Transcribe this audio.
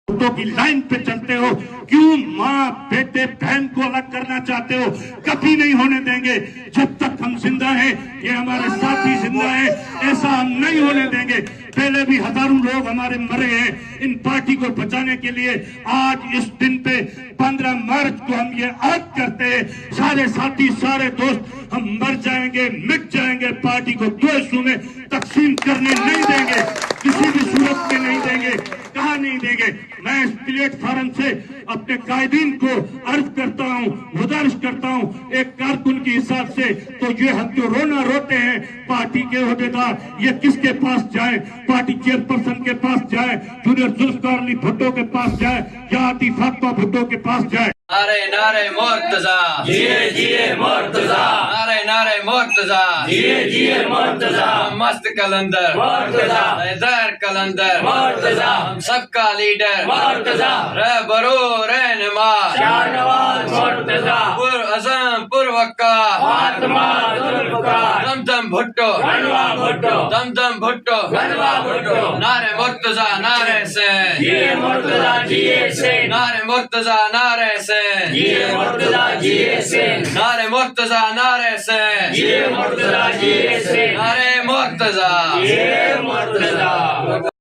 भुट्टो की लाइन पे चलते हो, क्यों माँ बेटे बहन को अलग करना चाहते हो? कभी नहीं होने देंगे। जब तक हम जिंदा हैं, ये हमारे साथी जिंदा हैं, ऐसा हम नहीं होने देंगे। पहले भी हजारों लोग हमारे मरे हैं इन पार्टी को बचाने के लिए। आज इस दिन पे 15 मार्च को हम ये अर्ज करते हैं, सारे साथी सारे दोस्त, हम मर जाएंगे, मिट जाएंगे, पार्टी को दो हिस्सों में तकसीम करने नहीं देंगे, किसी भी सूरत में नहीं देंगे, कहाँ नहीं देंगे। मैं इस प्लेटफार्म से अपने कायदीन को अर्ज करता हूँ, गुजारिश करता हूँ, एक कारकुन के हिसाब से तो ये हम जो रोना रोते हैं पार्टी के ओहदेदार, ये किसके पास जाए? पार्टी चेयरपर्सन के पास जाए, जूनियर जुल्फकार अली भुट्टो के पास जाए, या आतिफ फातिमा भुट्टो के पास जाए? नारे नारे मुर्तजा, जिए जिए मुर्तजा, नारे नारे मुर्तजा, जिए जिए मुर्तजा, मस्त कलंदर मुर्तजा, हैदर कलंदर मुर्तजा, हम सबका लीडर मुर्तजा, रहबरो रहनुमा शाहनवाज मुर्तजा, पुर अज़म पुर वक़्क़ार फातिमा जुल्फ़कार, दमदम भुट्टो गनवा भुट्टो, दमदम भुट्टो गनवा भुट्टो, नारे मुर्तजा नारे से, जिए मुर्तजा जिए से, नारे मुर्तजा नारे से, जिए मुर्तजा जिए से, नारे मुर्तजा नारे से, जिए मुर्तजा जिए से, नारे मुर्तजा। जिए मुर्तजा।